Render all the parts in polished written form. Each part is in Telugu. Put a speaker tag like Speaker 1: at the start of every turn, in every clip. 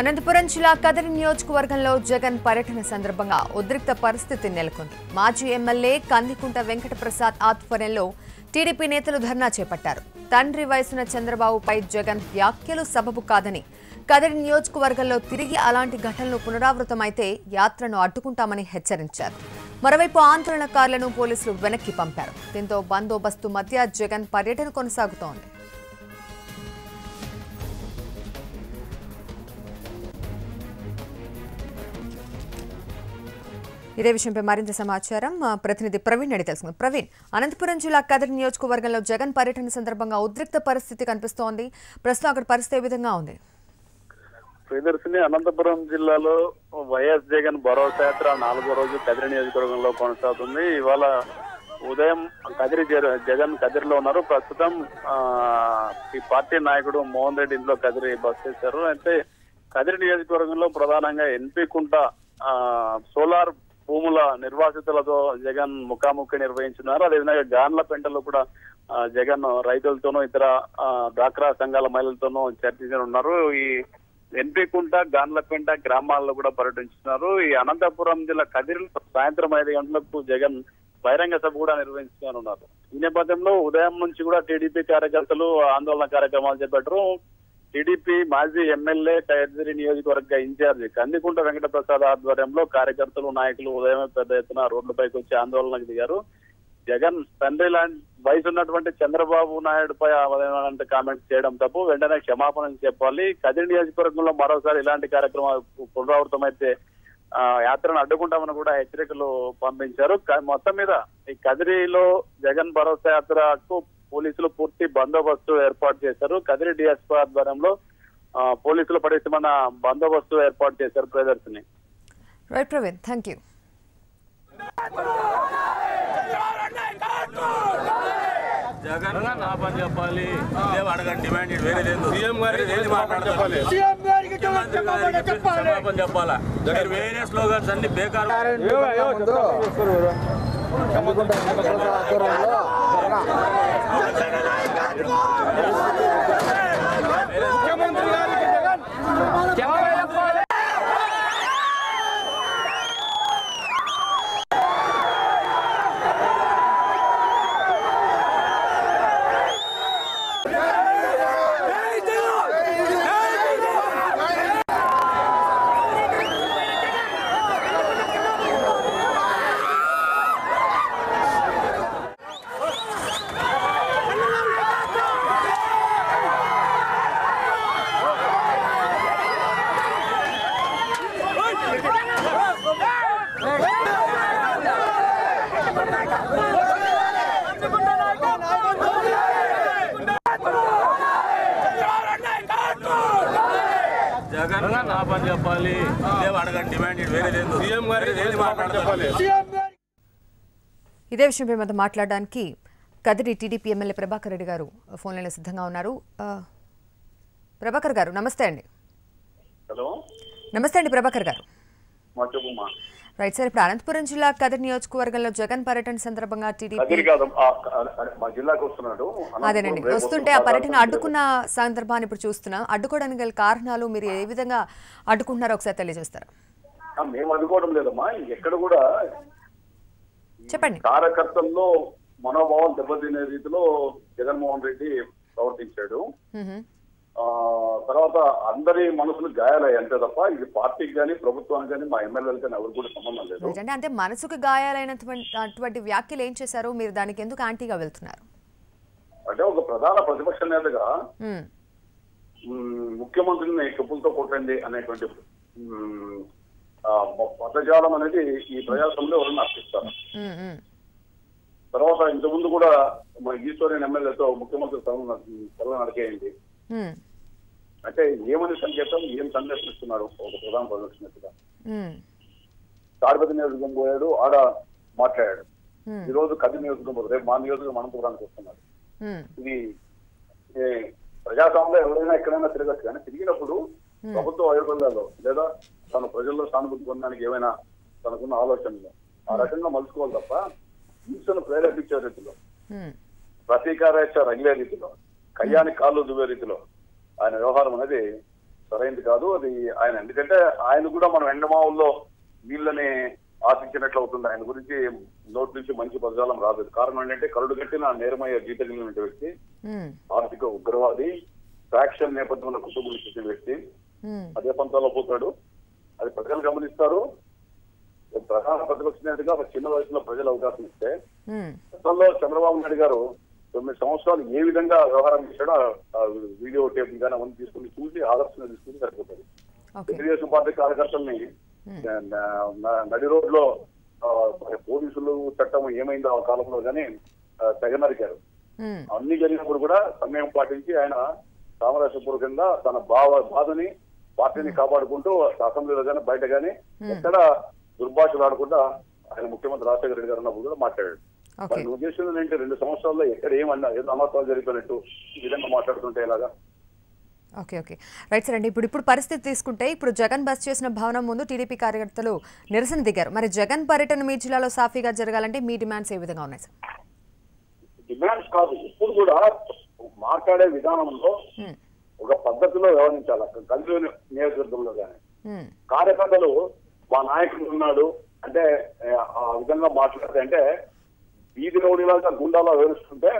Speaker 1: అనంతపురం జిల్లా కదిరి నియోజకవర్గంలో జగన్ పర్యటన సందర్భంగా ఉద్రిక్త పరిస్థితి నెలకొంది. మాజీ ఎమ్మెల్యే కందికుంట వెంకటప్రసాద్ ఆధ్వర్యంలో టీడీపీ నేతలు ధర్నా చేపట్టారు. తండ్రి వయసున్న చంద్రబాబుపై జగన్ వ్యాఖ్యలు సబబు కాదని, కదిరి నియోజకవర్గంలో తిరిగి అలాంటి ఘటనలు పునరావృతమైతే యాత్రను అడ్డుకుంటామని హెచ్చరించారు. మరోవైపు ఆందోళనకారులను పోలీసులు వెనక్కి పంపారు. దీంతో బందోబస్తు మధ్య జగన్ పర్యటన కొనసాగుతోంది. ఇదే విషయంపై మరింత సమాచారం ప్రతినిధి ప్రవీణ్ అడిగి తెలుసుకుందాం. ప్రవీణ్, అనంతపురం జిల్లా కదిరి నియోజకవర్గంలో జగన్ పర్యటన సందర్భంగా ఉద్రిక్త పరిస్థితి కనిపిస్తోంది. ప్రస్తుతం అక్కడ పరిస్థితి ఏ విధంగా ఉంది?
Speaker 2: ప్రియదర్శిని, అనంతపురం జిల్లాలో వైఎస్ జగన్ భరోసా యాత్ర 4వ రోజు కదిరి నియోజకవర్గంలో కొనసాగుతుంది. ఇవాళ ఉదయం జగన్ కదిరిలో ఉన్నారు. ప్రస్తుతం ఈ పార్టీ నాయకుడు మోహన్ రెడ్డి ఇంట్లో కదిరి బస్ చేశారు. అయితే కదిరి నియోజకవర్గంలో ప్రధానంగా ఎన్పీ కుంట సోలార్ భూముల నిర్వాసితులతో జగన్ ముఖాముఖి నిర్వహించున్నారు. అదేవిధంగా గాన్లపేంటలో కూడా జగన్ రైతులతోనూ ఇతర డ్వాక్రా సంఘాల మహిళలతోనూ చర్చించనున్నారు. ఈ ఎన్పీ కుంట గాన్లపేంట గ్రామాల్లో కూడా పర్యటించున్నారు. ఈ అనంతపురం జిల్లా కదిరిలో సాయంత్రం 5 గంటలకు జగన్ బహిరంగ సభ కూడా నిర్వహించనున్నారు. ఈ నేపథ్యంలో ఉదయం నుంచి కూడా టీడీపీ కార్యకర్తలు ఆందోళన కార్యక్రమాలు చేపట్టారు. టీడీపీ మాజీ ఎమ్మెల్యే కదిరి నియోజకవర్గ ఇన్ఛార్జి కందికుంట వెంకటప్రసాద్ ఆధ్వర్యంలో కార్యకర్తలు నాయకులు ఉదయమే పెద్ద ఎత్తున రోడ్లపైకి వచ్చి ఆందోళనకు దిగారు. జగన్ తండ్రి లాంటి వయసు ఉన్నటువంటి చంద్రబాబు నాయుడుపై అలాంటి కామెంట్స్ చేయడం తప్పు, వెంటనే క్షమాపణ చెప్పాలి. కదిరి నియోజకవర్గంలో మరోసారి ఇలాంటి కార్యక్రమాలు పునరావృతమైతే యాత్రను అడ్డుకుంటామని కూడా హెచ్చరికలు పంపించారు. మొత్తం మీద ఈ కదిరిలో జగన్ భరోసా యాత్రకు పోలీసులు పూర్తి బందోబస్తు ఏర్పాటు చేశారు. కదిరి డిఎస్పీ ఆధ్వర్యంలో పోలీసులు పటిష్టమైన బందోబస్తు ఏర్పాటు చేశారు. Priyadarshini.
Speaker 1: Right Praveen, thank you.
Speaker 3: Jagan నా పని చెప్పాలి, అడగండి డిమాండ్ వేరే లేదు. సీఎం గారికి మాట్లాడాలి, క్షమాపణ చెప్పాలా. వేరే స్లోగన్స్ అన్ని బేకారు. జగన్ నా పని చెప్పాలి, అడగండి డిమాండ్ వేరే లేదు. సీఎం గారికి మాట్లాడాలి.
Speaker 1: ఇదే విషయంపై మనతో మాట్లాడడానికి కదిరి టీడీపీ ఎమ్మెల్యే ప్రభాకర్ రెడ్డి గారు ఫోన్ లైన్లో సిద్ధంగా ఉన్నారు. ప్రభాకర్ గారు నమస్తే అండి.
Speaker 2: హలో,
Speaker 1: నమస్తే అండి ప్రభాకర్ గారు. రైట్ సార్, ఇప్పుడు అనంతపురం జిల్లా కదిరి నియోజకవర్గంలో జగన్ పర్యటన సందర్భంగా టీడీపీ అదేనండి వస్తుంటే ఆ పర్యటన అడ్డుకున్న సందర్భాన్ని ఇప్పుడు చూస్తున్నాం. అడ్డుకోవడానికి గల కారణాలు మీరు ఏ విధంగా అడ్డుకుంటున్నారో ఒకసారి తెలియజేస్తారా?
Speaker 2: మేము అడ్డుకోవడం లేదమ్మా, ఎక్కడ కూడా
Speaker 1: చెప్పండి.
Speaker 2: కార్యకర్తల్లో మనోభావం దెబ్బతినే రీతిలో జగన్మోహన్ రెడ్డి ప్రవర్తించాడు. తర్వాత అందరి మనసులు గాయాలయ్యాయి అంతే తప్ప ఇది పార్టీకి కానీ ప్రభుత్వానికి కానీ మా ఎమ్మెల్యేలు కానీ ఎవరు కూడా సంబంధం లేదు.
Speaker 1: అంటే మనసుకు గాయాలైనటువంటి వ్యాఖ్యలు ఏం చేశారు, మీరు దానికి ఎందుకు యాంటీగా వెళ్తున్నారు?
Speaker 2: అంటే ఒక ప్రధాన ప్రతిపక్ష నేతగా ముఖ్యమంత్రిని చెప్పులతో కొట్టండి అనేటువంటి పదజాలం అనేది ఈ ప్రజాస్వామ్యంలో ఎవరైనా అర్పిస్తారు. తర్వాత ఇంతకుముందు కూడా మా ఈశ్వరియన్ ఎమ్మెల్యేతో ముఖ్యమంత్రి సభ నడికేయండి అంటే ఏమని సంకేతం, ఏం సందేశం ఇస్తున్నారు ఒక ప్రధాన ప్రతిపక్ష నేతగా? తాడిపత్రి నియోజకవర్గం పోయాడు, ఆడ మాట్లాడాడు. ఈ రోజు కదిరి నియోజకవర్గం, రేపు మా నియోజకవర్గం అనంతపురానికి వస్తున్నారు. ఇది ప్రజాస్వామ్యంలో ఎవరైనా ఎక్కడైనా తిరగచ్చు, కానీ తిరిగినప్పుడు ప్రభుత్వ వైఫల్యాలు లేదా తన ప్రజల్లో సానుభూతి పొందడానికి ఏమైనా తనకున్న ఆలోచనలు ఆ రకంగా మలుచుకోవాలి తప్ప హింసను ప్రేరేపించే రీతిలో, ప్రతీకారేచ్ఛ రగిలే రీతిలో, కయ్యాని కాళ్ళు దువ్వే రీతిలో ఆయన వ్యవహారం అనేది
Speaker 4: సరైనది కాదు అది. ఆయన ఎందుకంటే ఆయన కూడా మనం ఎండమావుల్లో వీళ్ళని ఆశించినట్లు అవుతుంది. ఆయన గురించి నోటి నుంచి మంచి పదజాలం రాదు. కారణం ఏంటంటే కరుడు కట్టిన నేరమయ్య గీత కలిగిన వ్యక్తి, ఆర్థిక ఉగ్రవాది, ఫ్యాక్షన్ నేపథ్యంలో కుటుంబం చేసిన వ్యక్తి. అదే పంతాలో పోతాడు. అది ప్రజలు గమనిస్తారు. ప్రధాన ప్రతిపక్ష నేతగా చిన్న వయసులో ప్రజలు అవకాశం ఇస్తే గతంలో చంద్రబాబు నాయుడు గారు 9 సంవత్సరాలు ఏ విధంగా వ్యవహారం చేశాడో ఆ వీడియో టేప్ కానీ అవన్నీ తీసుకుని చూసి ఆదర్శంగా తీసుకుని సరిపోతుంది. తెలుగుదేశం పార్టీ కార్యకర్తల్ని నడి రోడ్లో పోలీసులు చట్టం ఏమైందో ఆ కాలంలో కానీ తెగ నరికారు. అన్ని జరిగినప్పుడు కూడా సమయం పాటించి ఆయన సామరస్యపూర్వకంగా తన బాధని పార్టీని కాపాడుకుంటూ అసెంబ్లీలో కానీ బయట కానీ ఎక్కడ దుర్భాషలు ఆడకుండా ఆయన ముఖ్యమంత్రి రాజశేఖర రెడ్డి గారు ఉన్నప్పుడు కూడా మాట్లాడాడు. నువ్వు చేసింది ఏంటి 2 సంవత్సరాల్లో ఎక్కడ ఏమన్నా ఏదో అనర్థాలు జరిగిపోయినట్టు ఈ విధంగా మాట్లాడుతుంటే ఎలాగా?
Speaker 1: ఓకే ఓకే రైట్ సార్ అండి. ఇప్పుడు పరిస్థితి తీసుకుంటే ఇప్పుడు జగన్ బస్ చేసిన భవనం ముందు టీడీపీ కార్యకర్తలు నిరసన దిగారు. మరి జగన్ పర్యటన మీ జిల్లాలో సాఫీగా జరగాలంటే మీ డిమాండ్స్ ఏ విధంగా ఉన్నాయి సార్?
Speaker 4: డిమాండ్స్ కాదు, ఇప్పుడు కూడా మాట్లాడే విధానంలో ఒక పద్ధతిలో వ్యవహరించాలి. కదిరి నియోజకవర్గంలో కానీ కార్యకర్తలు మా నాయకుడు ఉన్నాడు అంటే ఆ విధంగా మాట్లాడితే అంటే వీధి రౌడీలాగా గుండాలో వ్యవహరిస్తుంటే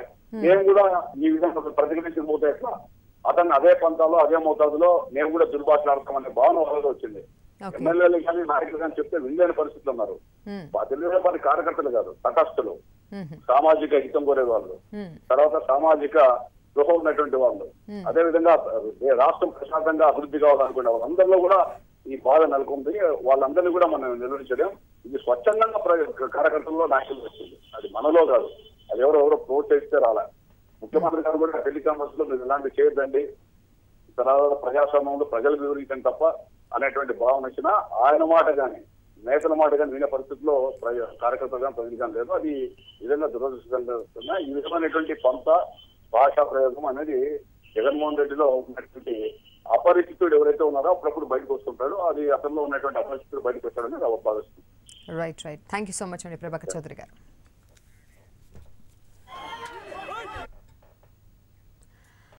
Speaker 4: మేము కూడా ఈ విధంగా ప్రతిఘటించకపోతే ఎట్లా? అతన్ని అదే పంతాలో అదే మోతాదులో మేము కూడా దుర్భాషలాడతామనే భావన వాళ్ళలో వచ్చింది. ఎమ్మెల్యేలు కానీ నాయకులు కానీ చెప్తే వినలేని పరిస్థితులు ఉన్నారు. తెలుగుదేశం పార్టీ కార్యకర్తలు కాదు, తటస్థులు, సామాజిక హితం కోరే వాళ్ళు, తర్వాత సామాజిక గృహ ఉన్నటువంటి వాళ్ళు, అదే విధంగా రాష్ట్రం ప్రశాంతంగా అభివృద్ధి కావాలనుకునే వాళ్ళందరిలో కూడా ఈ బాధ నెలకొంది. వాళ్ళందరినీ కూడా మనం నిర్వహించడం ఇది స్వచ్ఛందంగా కార్యకర్తల్లో నాయకులు వచ్చింది. అది మనలో కాదు, అది ఎవరెవరో ప్రోత్సహిస్తే రాలే. ముఖ్యమంత్రి గారు కూడా టెలికాన్ఫరెన్స్ లో మీరు ఇలాంటివి చేయొద్దండి, తర్వాత ప్రజాస్వామ్యంలో ప్రజలకు వివరించండి తప్ప అనేటువంటి భావన వచ్చినా ఆయన మాట కానీ నేతల మాట కానీ వినే పరిస్థితుల్లో కార్యకర్తలు కానీ ప్రజలు కానీ లేదు. అది ఈ విధంగా దురదృష్టంగా ఈ విధమైనటువంటి పంత భాషా ప్రయోగం అనేది జగన్మోహన్ రెడ్డిలో ఉన్నటువంటి అపరిచితుడు ఎవరైతే ఉన్నారో అప్పుడప్పుడు బయటకు వస్తుంటాడు. అది అతనిలో ఉన్నటువంటి అపరిచితుడు బయటకు వచ్చాడని భావిస్తుంది.
Speaker 1: Right right thank you so much అండి ప్రభాకర్ చౌదరి గారు.